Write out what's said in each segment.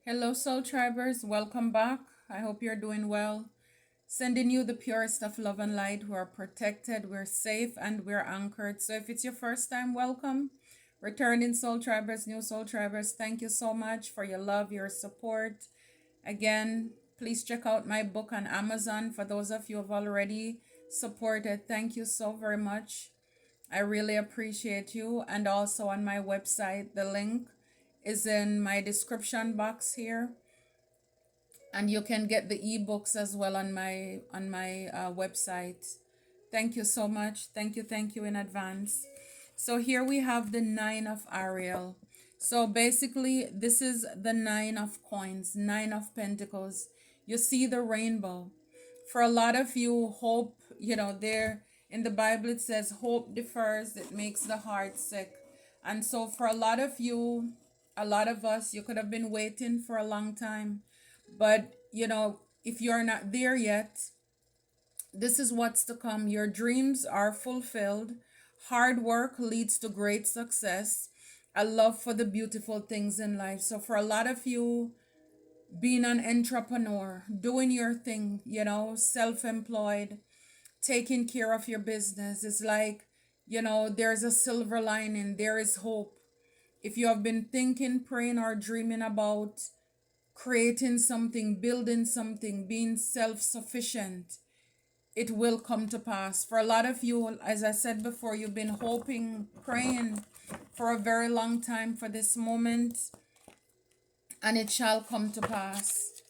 Hello, Soul Tribers. Welcome back. I hope you're doing well. Sending you the purest of love and light. We're protected, we're safe, and we're anchored. So, if it's your first time, welcome. Returning Soul Tribers, new Soul Tribers, thank you so much for your love, your support. Again, please check out my book on Amazon. For those of you who have already supported, thank you so very much. I really appreciate you. And also on my website, the link is in my description box here, and you can get the ebooks as well on my website. Thank you so much. Thank you in advance. So here we have the nine of Ariel. So basically, this is the nine of coins, nine of pentacles. You see the rainbow. For a lot of you, hope, there in the Bible it says hope defers, it makes the heart sick. And so for a lot of you, a lot of us, you could have been waiting for a long time. But, if you're not there yet, this is what's to come. Your dreams are fulfilled. Hard work leads to great success. A love for the beautiful things in life. So for a lot of you, being an entrepreneur, doing your thing, self-employed, taking care of your business is like, there's a silver lining, there is hope. If you have been thinking, praying, or dreaming about creating something, building something, being self sufficient, it will come to pass. For a lot of you, as I said before, you've been hoping, praying for a very long time for this moment, and it shall come to pass.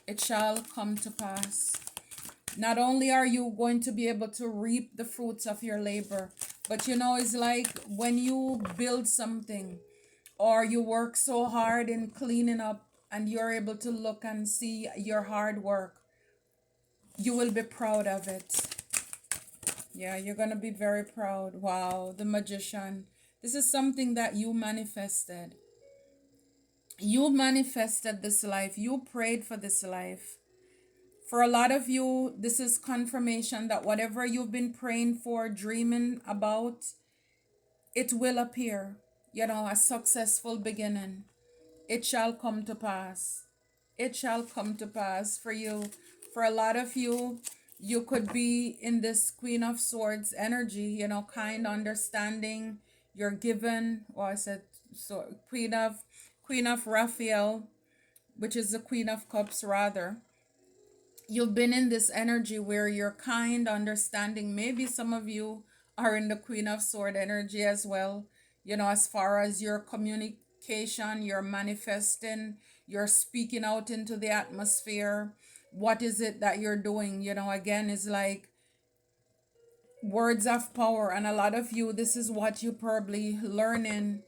It shall come to pass. Not only are you going to be able to reap the fruits of your labor, but it's like when you build something or you work so hard in cleaning up and you're able to look and see your hard work, you will be proud of it. Yeah, you're going to be very proud. Wow, the Magician. This is something that you manifested. You manifested this life. You prayed for this life. For a lot of you, this is confirmation that whatever you've been praying for, dreaming about, it will appear. A successful beginning. It shall come to pass. It shall come to pass for you. For a lot of you, you could be in this Queen of Swords energy, kind, understanding. You're given, or I said, so Queen of Raphael, which is the Queen of Cups rather. You've been in this energy where you're kind, understanding. Maybe some of you are in the Queen of Sword energy as well. As far as your communication, you're manifesting, you're speaking out into the atmosphere. What is it that you're doing? Again, is like words of power. And a lot of you, this is what you probably learning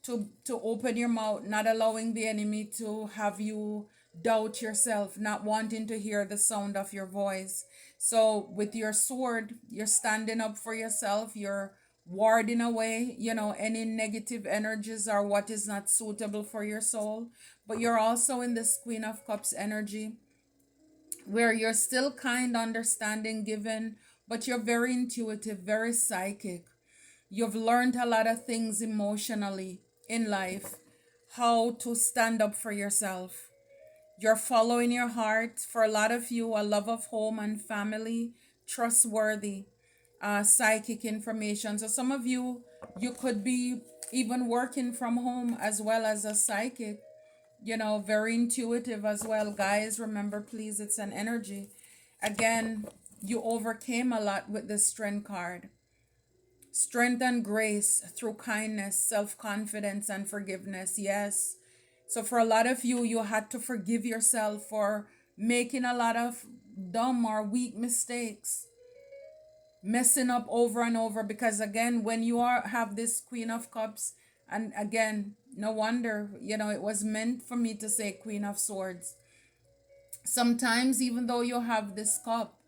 to open your mouth, not allowing the enemy to have you doubt yourself, not wanting to hear the sound of your voice. So with your sword, you're standing up for yourself, you're warding away, any negative energies or what is not suitable for your soul. But you're also in this Queen of Cups energy where you're still kind, understanding, given, but you're very intuitive, very psychic. You've learned a lot of things emotionally in life, how to stand up for yourself. You're following your heart. For a lot of you, a love of home and family, trustworthy, psychic information. So some of you, you could be even working from home as well as a psychic, very intuitive as well. Guys, remember, please, it's an energy. Again, you overcame a lot with the Strength card. Strength and grace through kindness, self-confidence, and forgiveness. Yes. So for a lot of you, you had to forgive yourself for making a lot of dumb or weak mistakes, messing up over and over. Because again, when you have this Queen of Cups, and again, no wonder, it was meant for me to say Queen of Swords. Sometimes, even though you have this cup,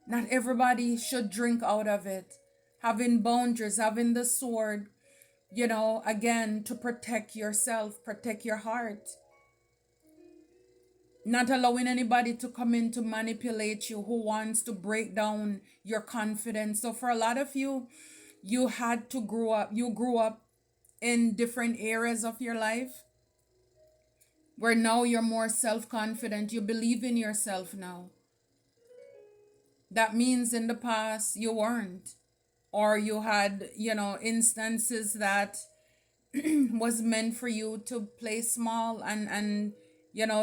not everybody should drink out of it. Having boundaries, having the sword, again, to protect yourself, protect your heart. Not allowing anybody to come in to manipulate you, who wants to break down your confidence. So for a lot of you, you had to grow up. You grew up in different areas of your life where now you're more self-confident. You believe in yourself now. That means in the past you weren't, or you had, instances that was meant for you to play small and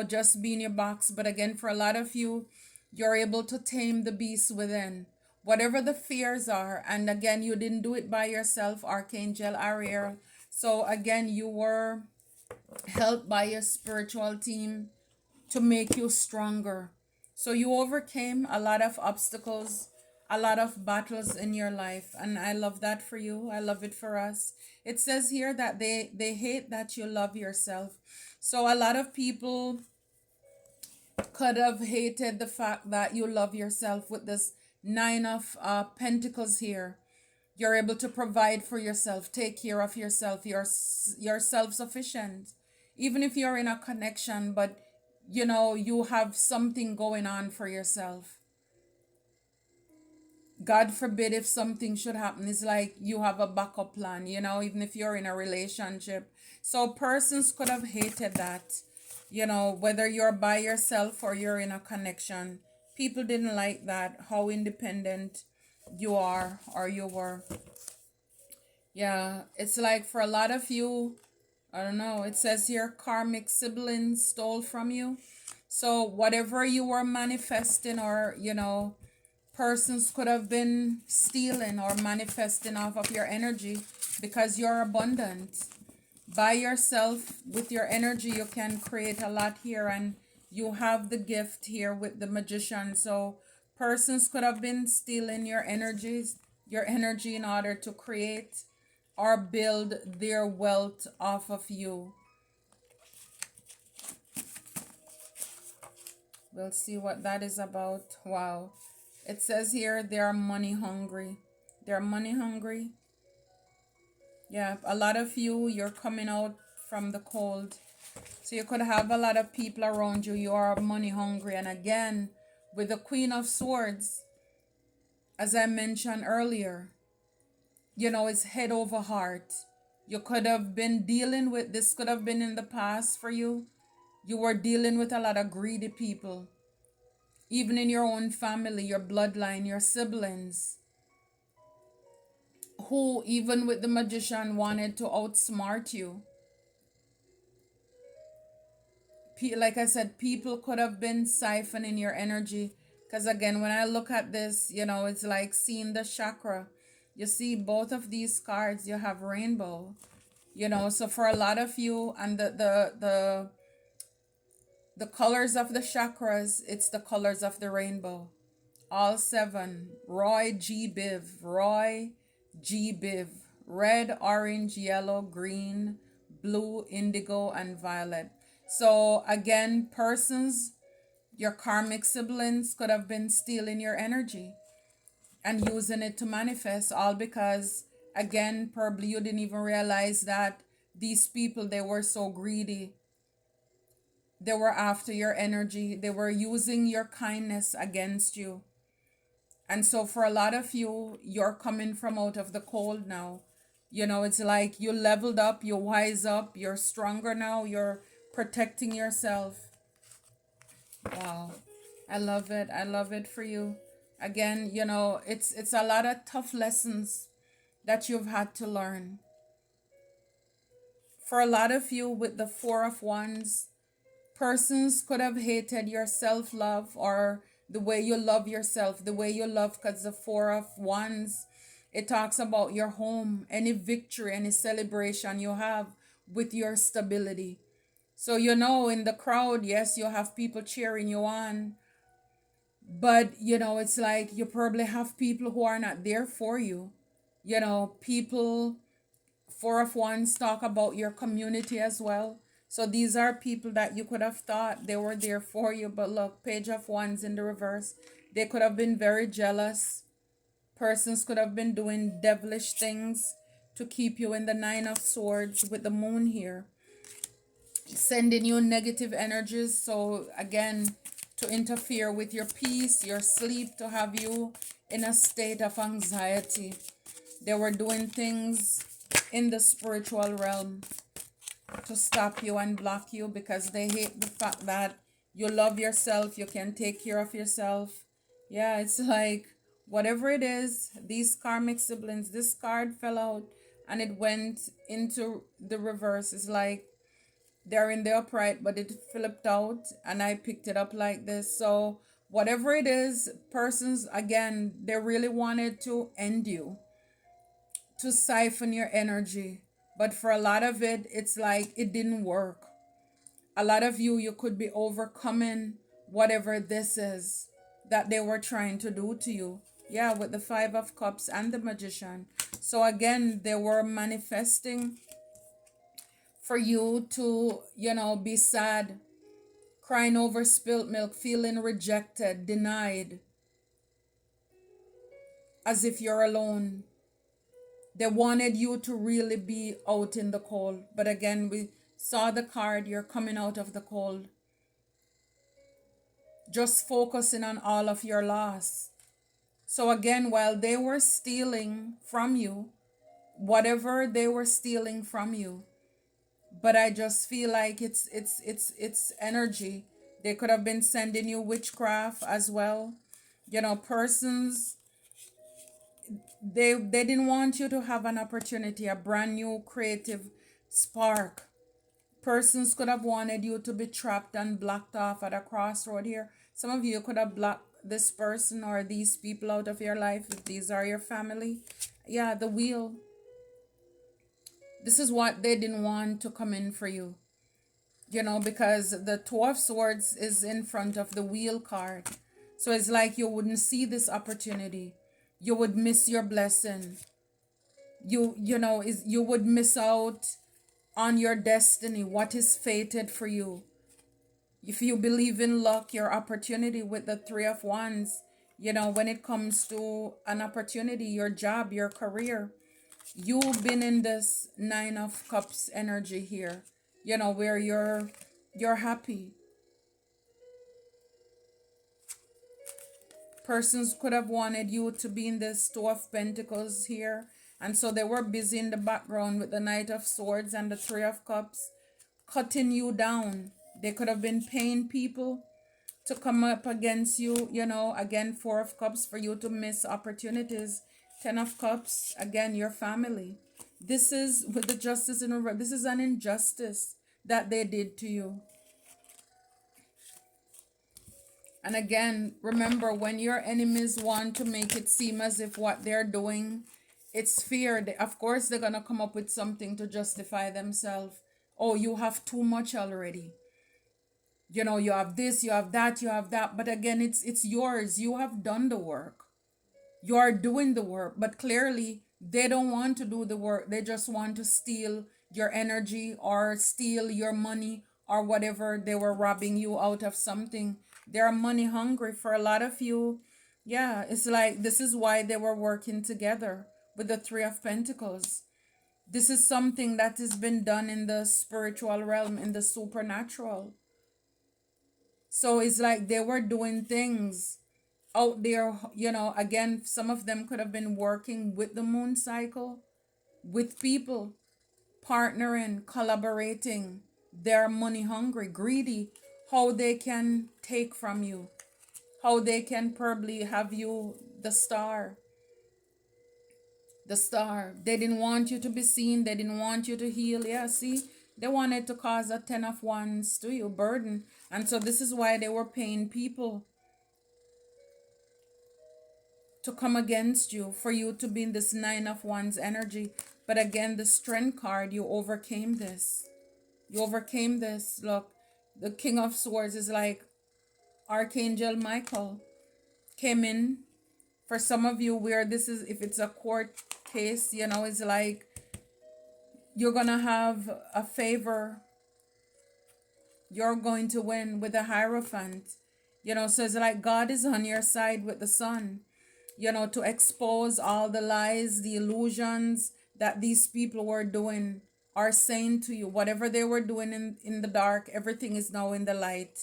just be in your box. But again, for a lot of you, you're able to tame the beast within, whatever the fears are. And again, you didn't do it by yourself, Archangel Ariel. So again, you were helped by your spiritual team to make you stronger. So you overcame a lot of obstacles, a lot of battles in your life. And I love that for you. I love it for us. It says here that they hate that you love yourself. So a lot of people could have hated the fact that you love yourself with this Nine of Pentacles here. You're able to provide for yourself, take care of yourself. You're self-sufficient. Even if you're in a connection, but you have something going on for yourself. God forbid if something should happen, it's like you have a backup plan, even if you're in a relationship. So persons could have hated that, whether you're by yourself or you're in a connection. People didn't like that, how independent you are or you were. Yeah, it's like for a lot of you, I don't know, it says here karmic siblings stole from you. So whatever you were manifesting, or persons could have been stealing or manifesting off of your energy, because you're abundant. By yourself, with your energy, you can create a lot here, and you have the gift here with the Magician. So persons could have been stealing your energy in order to create or build their wealth off of you. We'll see what that is about. Wow. It says here they are money hungry. They're money hungry. Yeah, a lot of you, you're coming out from the cold. So you could have a lot of people around you. You are money hungry. And again, with the Queen of Swords, as I mentioned earlier, it's head over heart. You could have been dealing with, this could have been in the past for you. You were dealing with a lot of greedy people. Even in your own family, your bloodline, your siblings, who even with the Magician wanted to outsmart you. Like I said, people could have been siphoning your energy. Because again, when I look at this, it's like seeing the chakra. You see both of these cards, you have rainbow. So for a lot of you, and the colors of the chakras, it's the colors of the rainbow. All 7. Roy G. Biv. Roy G. Biv. Red, orange, yellow, green, blue, indigo, and violet. So again, persons, your karmic siblings could have been stealing your energy and using it to manifest, all because, again, probably you didn't even realize that these people, they were so greedy. They were after your energy. They were using your kindness against you. And so for a lot of you, you're coming from out of the cold now. It's like you leveled up, you wise up, you're stronger now, you're protecting yourself. Wow. I love it. I love it for you. Again, it's a lot of tough lessons that you've had to learn. For a lot of you, with the 4 of Wands, persons could have hated your self-love, or the way you love yourself, the way you love, because the 4 of Wands, it talks about your home, any victory, any celebration you have with your stability. So, in the crowd, yes, you have people cheering you on, but, it's like you probably have people who are not there for you. People, 4 of Wands talk about your community as well. So these are people that you could have thought they were there for you. But look, Page of Wands in the reverse. They could have been very jealous. Persons could have been doing devilish things to keep you in the 9 of Swords with the moon here. Sending you negative energies. So again, to interfere with your peace, your sleep, to have you in a state of anxiety. They were doing things in the spiritual realm. to stop you and block you because they hate the fact that you love yourself, you can take care of yourself. Yeah, it's like whatever it is, these karmic siblings, this card fell out and it went into the reverse. It's like they're in the upright, but it flipped out and I picked it up like this. So, whatever it is, persons, again, they really wanted to end you, to siphon your energy. But for a lot of it, it's like it didn't work. A lot of you, you could be overcoming whatever this is that they were trying to do to you. Yeah, with the Five of Cups and the Magician. So again, they were manifesting for you to, be sad, crying over spilt milk, feeling rejected, denied, as if you're alone. They wanted you to really be out in the cold. But again, we saw the card, you're coming out of the cold. Just focusing on all of your loss. So again, while they were stealing from you, whatever they were stealing from you, but I just feel like it's energy. They could have been sending you witchcraft as well. Persons, they didn't want you to have an opportunity, a brand new creative spark. Persons could have wanted you to be trapped and blocked off at a crossroad here. Some of you could have blocked this person or these people out of your life if these are your family. Yeah, the wheel. This is what they didn't want to come in for you. Because the Two of Swords is in front of the wheel card. So it's like you wouldn't see this opportunity. You would miss your blessing. You would miss out on your destiny, what is fated for you. If you believe in luck, your opportunity with the Three of Wands, when it comes to an opportunity, your job, your career, you've been in this Nine of Cups energy here, where you're happy. Persons could have wanted you to be in this Two of Pentacles here, and so they were busy in the background with the Knight of Swords and the Three of Cups, cutting you down. They could have been paying people to come up against you, again, Four of Cups, for you to miss opportunities. Ten of Cups, again, your family. This is with the Justice in reverse. This is an injustice that they did to you. And again, remember, when your enemies want to make it seem as if what they're doing, it's fear. Of course, they're going to come up with something to justify themselves. Oh, you have too much already. You have this, you have that, you have that. But again, it's yours. You have done the work. You are doing the work. But clearly, they don't want to do the work. They just want to steal your energy or steal your money or whatever. They were robbing you out of something. They're money hungry for a lot of you. Yeah, it's like this is why they were working together with the Three of Pentacles. This is something that has been done in the spiritual realm, in the supernatural. So it's like they were doing things out there, again, some of them could have been working with the moon cycle, with people, partnering, collaborating. They're money hungry, greedy, how they can take from you, how they can probably have you the star. The star. They didn't want you to be seen. They didn't want you to heal. Yeah, see? They wanted to cause a Ten of Wands to you, burden. And so this is why they were paying people to come against you, for you to be in this Nine of Wands energy. But again, the Strength card, you overcame this. You overcame this. Look, the King of Swords is like Archangel Michael came in. For some of you, where this is, if it's a court case, it's like you're going to have a favor. You're going to win with the Hierophant. So it's like God is on your side with the Sun, to expose all the lies, the illusions that these people were doing, are saying to you. Whatever they were doing in the dark, everything is now in the light,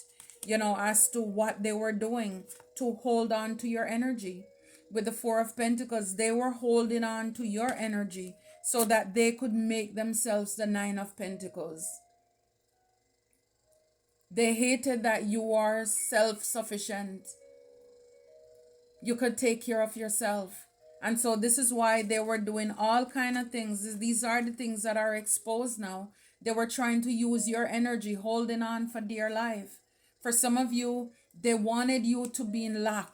as to what they were doing to hold on to your energy. With the Four of Pentacles, they were holding on to your energy. so that they could make themselves the Nine of Pentacles. They hated that you are self-sufficient. You could take care of yourself. And so this is why they were doing all kind of things. These are the things that are exposed now. They were trying to use your energy, holding on for dear life. For some of you, they wanted you to be in lack,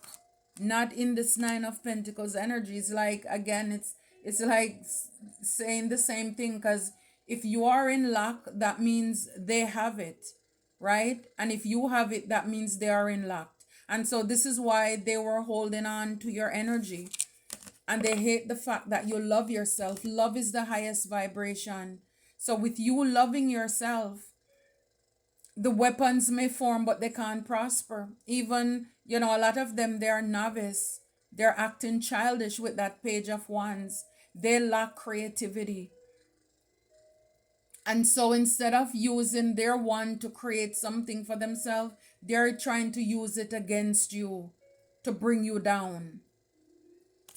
not in this Nine of Pentacles energy. It's like, again, it's like saying the same thing, because if you are in lack, that means they have it, right? And if you have it, that means they are in lack. And so this is why they were holding on to your energy. And they hate the fact that you love yourself. Love is the highest vibration. So with you loving yourself, the weapons may form, but they can't prosper. Even, a lot of them, they are novice. They're acting childish with that Page of Wands. They lack creativity. And so instead of using their wand to create something for themselves, they're trying to use it against you to bring you down.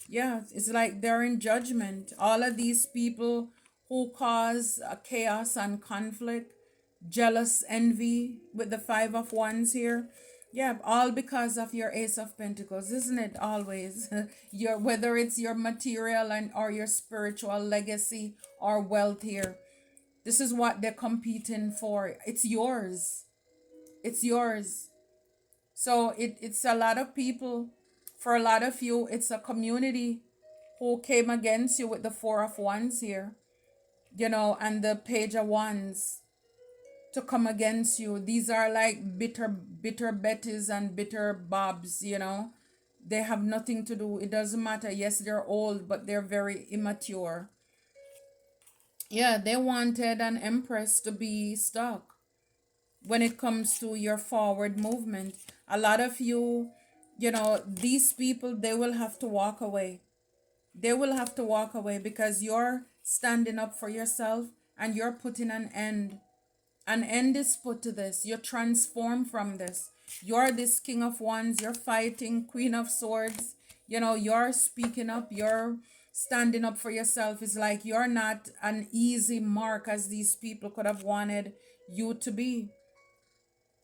Yeah, it's like they're in judgment. All of these people who cause chaos and conflict, jealous, envy with the Five of Wands here. Yeah, all because of your Ace of Pentacles, isn't it? Always. Whether it's your material and or your spiritual legacy or wealth here. This is what they're competing for. It's yours. It's yours. So it's a lot of people. For a lot of you, it's a community who came against you with the Four of Wands here, and the Page of Wands to come against you. These are like bitter Bettys and bitter Bobs, They have nothing to do. It doesn't matter. Yes, they're old, but they're very immature. Yeah, they wanted an empress to be stuck when it comes to your forward movement. A lot of you, these people, they will have to walk away. They will have to walk away because you're standing up for yourself and you're putting an end. An end is put to this. You're transformed from this. You're this King of Wands. You're fighting Queen of Swords. You're speaking up. You're standing up for yourself. It's like you're not an easy mark as these people could have wanted you to be.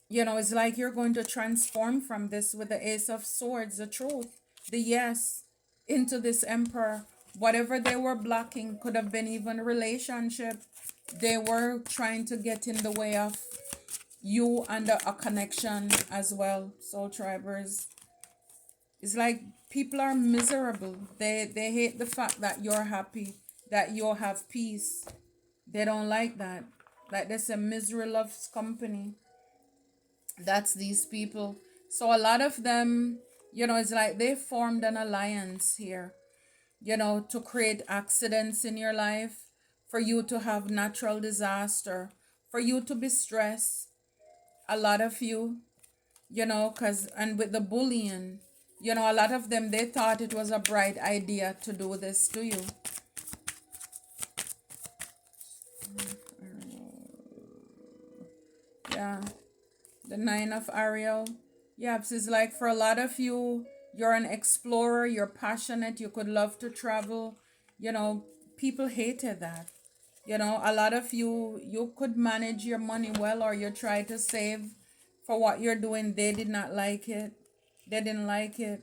It's like you're going to transform from this with the Ace of Swords, the truth, the yes, into this Emperor. Whatever they were blocking could have been even relationship. They were trying to get in the way of you and a connection as well. Soul Tribers. It's like people are miserable. They hate the fact that you're happy, that you have peace. They don't like that. Like they say, misery loves company. That's these people. So a lot of them, it's like they formed an alliance here, to create accidents in your life, for you to have natural disaster, for you to be stressed. A lot of you, and with the bullying, a lot of them, they thought it was a bright idea to do this to you. Yeah. The Nine of Ariel. Yes, it's like for a lot of you, you're an explorer, you're passionate, you could love to travel. People hated that. A lot of you could manage your money well, or you try to save for what you're doing. They did not like it. They didn't like it.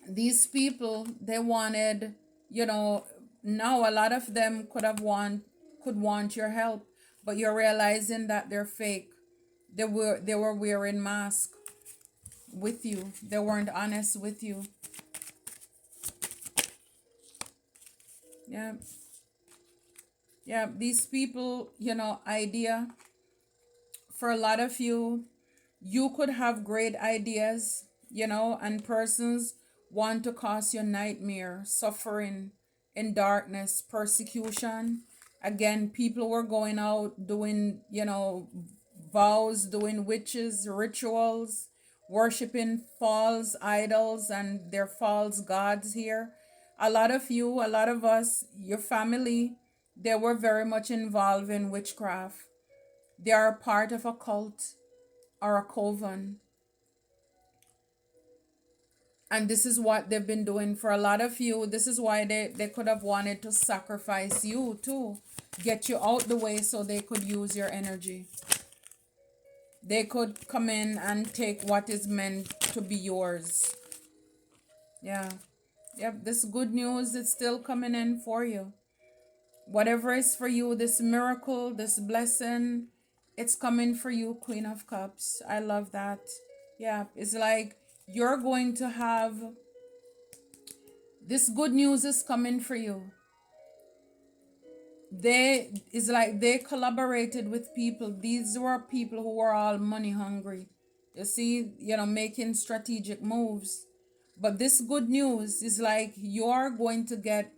These people, they wanted, now a lot of them could want your help, but you're realizing that they're fake. They were wearing masks with you. They weren't honest with you. Yeah. Yeah, these people, idea for a lot of you, you could have great ideas, and persons want to cause you nightmare, suffering in darkness, persecution. Again, people were going out doing, vows, doing witches, rituals, worshiping false idols and their false gods here. A lot of you, a lot of us, your family, they were very much involved in witchcraft. They are part of a cult or a coven. And this is what they've been doing for a lot of you. This is why they could have wanted to sacrifice you too. Get you out the way so they could use your energy. They could come in and take what is meant to be yours. Yeah. Yep, this good news is still coming in for you. Whatever is for you, this miracle, this blessing, it's coming for you, Queen of Cups. I love that. Yeah, it's like you're going to have this good news is coming for you. It's like they collaborated with people. These were people who were all money hungry. You see, making strategic moves. But this good news is like you're going to get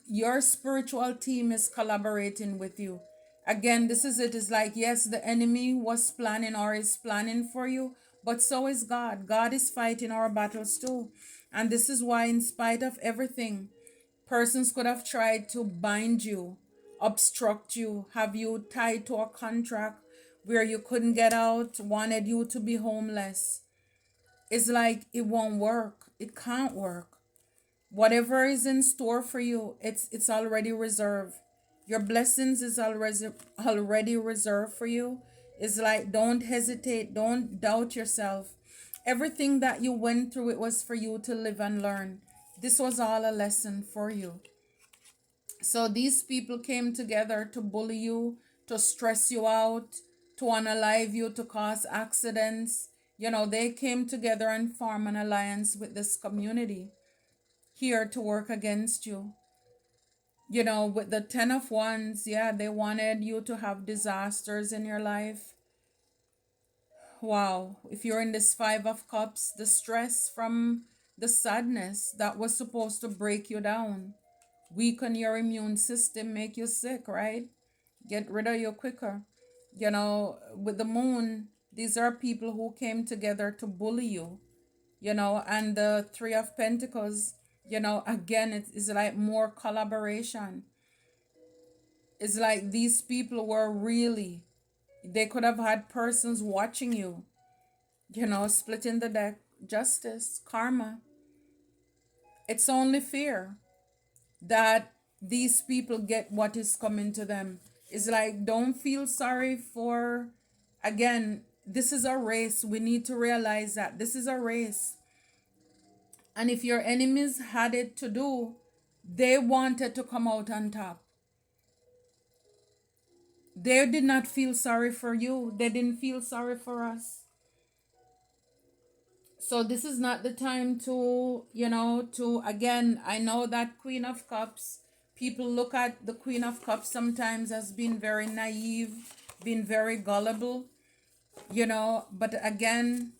your spiritual team is collaborating with you. Again, this is it. It's like, yes, the enemy was planning or is planning for you, but so is God. God is fighting our battles too. And this is why, in spite of everything, persons could have tried to bind you, obstruct you, have you tied to a contract where you couldn't get out, wanted you to be homeless. It's like it won't work. It can't work. Whatever is in store for you, it's already reserved. Your blessings is already reserved for you. It's like, don't hesitate, don't doubt yourself. Everything that you went through, it was for you to live and learn. This was all a lesson for you. So these people came together to bully you, to stress you out, to unalive you, to cause accidents. They came together and form an alliance with this community here to work against you. With the 10 of Wands, yeah, they wanted you to have disasters in your life. Wow. If you're in this 5 of Cups, the stress from the sadness that was supposed to break you down, weaken your immune system, make you sick, right? Get rid of you quicker. With the moon, these are people who came together to bully you, and the 3 of Pentacles, again, it's like more collaboration. It's like these people were really, they could have had persons watching you, splitting the deck, justice, karma. It's only fear that these people get what is coming to them. It's like, don't feel sorry for, again, this is a race. We need to realize that this is a race. And if your enemies had it to do, they wanted to come out on top. They did not feel sorry for you. They didn't feel sorry for us. So this is not the time to, again, I know that Queen of Cups, people look at the Queen of Cups sometimes as being very naive, being very gullible, but again,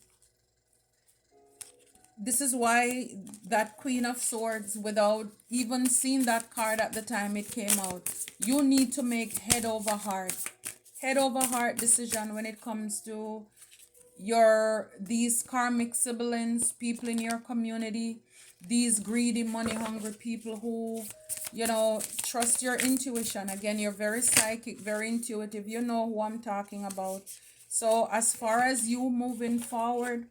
this is why that Queen of Swords, without even seeing that card at the time it came out, you need to make head over heart decision when it comes to these karmic siblings, people in your community, these greedy, money hungry people who, trust your intuition. Again, you're very psychic, very intuitive. You know who I'm talking about. So as far as you moving forward,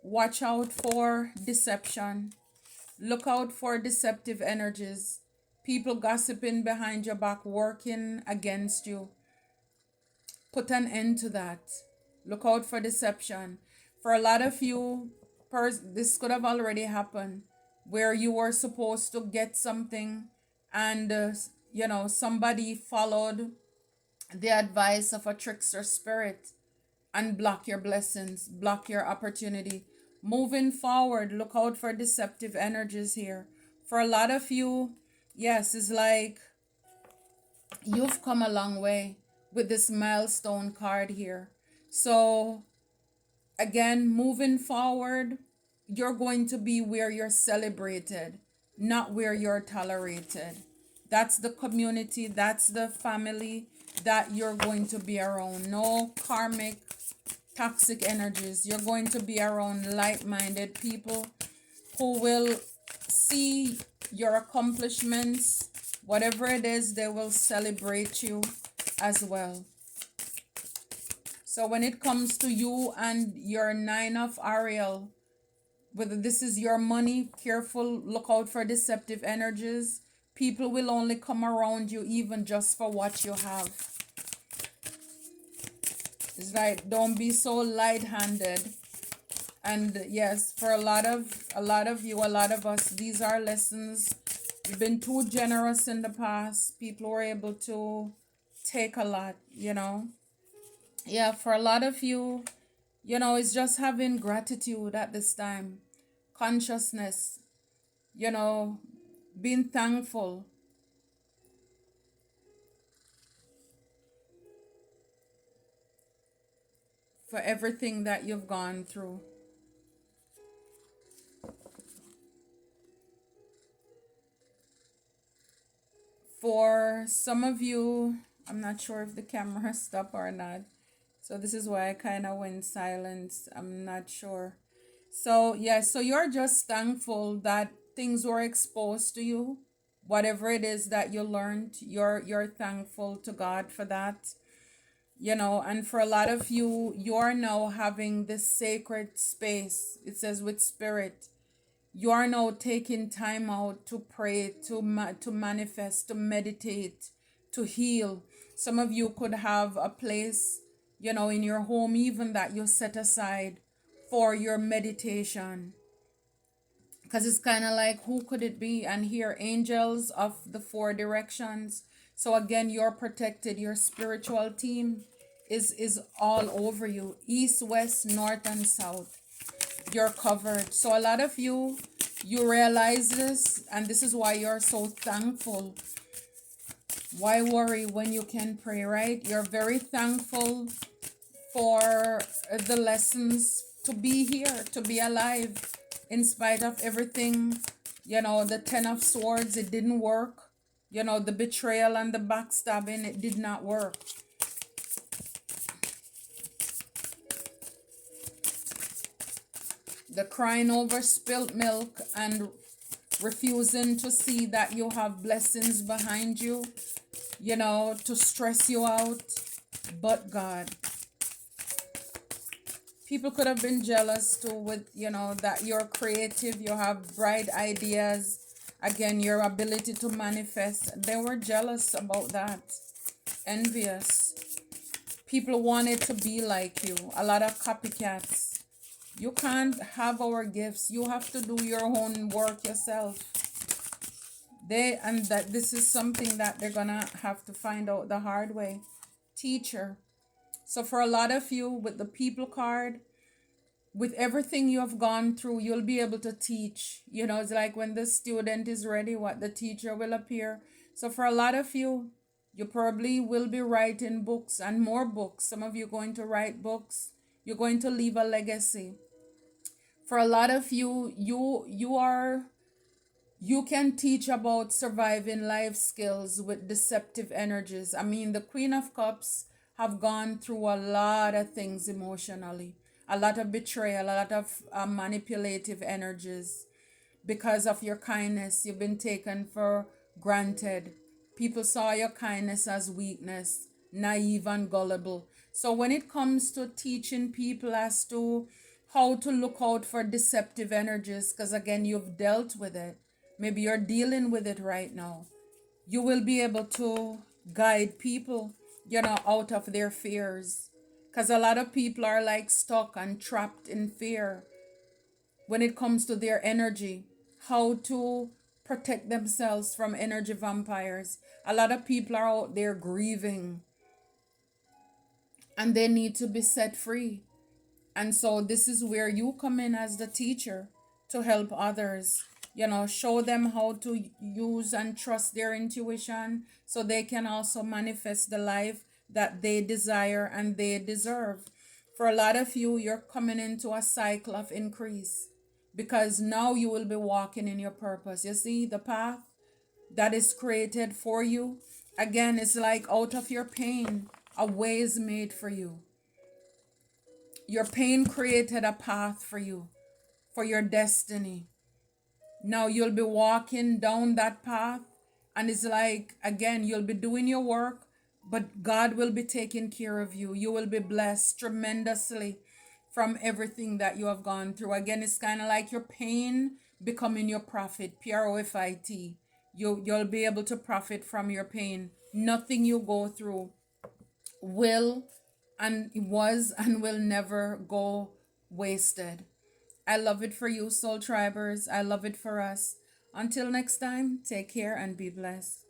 watch out for deception. Look out for deceptive energies. People gossiping behind your back, working against you. Put an end to that. Look out for deception. For a lot of you, this could have already happened, where you were supposed to get something and, somebody followed the advice of a trickster spirit and block your blessings, block your opportunity. Moving forward, look out for deceptive energies here. For a lot of you, yes, it's like you've come a long way with this milestone card here. So again, moving forward, you're going to be where you're celebrated, not where you're tolerated. That's the community, that's the family that you're going to be around. No karmic, toxic energies. You're going to be around like-minded people who will see your accomplishments. Whatever it is, they will celebrate you as well. So when it comes to you and your 9 of Ariel, whether this is your money, careful, look out for deceptive energies. People will only come around you even just for what you have. It's like, don't be so light-handed. And yes, for a lot of you, a lot of us, these are lessons. You've been too generous in the past. People were able to take a lot, you know. Yeah, for a lot of you, you know, it's just having gratitude at this time, consciousness, you know, being thankful for everything that you've gone through. For some of you, I'm not sure if the camera stopped or not. So this is why I kind of went silent. I'm not sure. So yeah, so you're just thankful that things were exposed to you. Whatever it is that you learned, you're thankful to God for that. You know, and for a lot of you, you're now having this sacred space. It says with spirit. You are now taking time out to pray, to manifest, to meditate, to heal. Some of you could have a place, you know, in your home even that you set aside for your meditation. Because it's kind of like, who could it be? And here, angels of the four directions. So again, you're protected. Your spiritual team is all over you. East, west, north, and south. You're covered. So a lot of you, you realize this, and this is why you're so thankful. Why worry when you can pray, right? You're very thankful for the lessons, to be here, to be alive, in spite of everything. You know, the Ten of Swords, it didn't work. You know, the betrayal and the backstabbing, it did not work. The crying over spilt milk and refusing to see that you have blessings behind you, you know, to stress you out. But God. People could have been jealous too with, you know, that you're creative, you have bright ideas. Again, your ability to manifest. They were jealous about that. Envious. People wanted to be like you. A lot of copycats. You can't have our gifts. You have to do your own work yourself. And that this is something that they're gonna have to find out the hard way. Teacher. So for a lot of you with the people card, with everything you have gone through, you'll be able to teach. You know, it's like when the student is ready, what the teacher will appear. So for a lot of you, you probably will be writing books and more books. Some of you are going to write books. You're going to leave a legacy. For a lot of you, you can teach about surviving life skills with deceptive energies. I mean, the Queen of Cups have gone through a lot of things emotionally, a lot of betrayal, a lot of manipulative energies. Because of your kindness, you've been taken for granted. People saw your kindness as weakness, naive and gullible. So when it comes to teaching people as to how to look out for deceptive energies, because again, you've dealt with it. Maybe you're dealing with it right now. You will be able to guide people, you know, out of their fears. Because a lot of people are like stuck and trapped in fear when it comes to their energy, how to protect themselves from energy vampires. A lot of people are out there grieving and they need to be set free. And so this is where you come in as the teacher to help others, you know, show them how to use and trust their intuition so they can also manifest the life that they desire and they deserve. For a lot of you, you're coming into a cycle of increase because now you will be walking in your purpose. You see the path that is created for you. Again, it's like out of your pain, a way is made for you. Your pain created a path for you, for your destiny. Now you'll be walking down that path, and it's like, again, you'll be doing your work, but God will be taking care of you. You will be blessed tremendously. from everything that you have gone through. Again, it's kind of like your pain becoming your profit, PROFIT. You'll be able to profit from your pain. Nothing you go through will and was and will never go wasted. I love it for you, soul tribers. I love it for us. Until next time, take care and be blessed.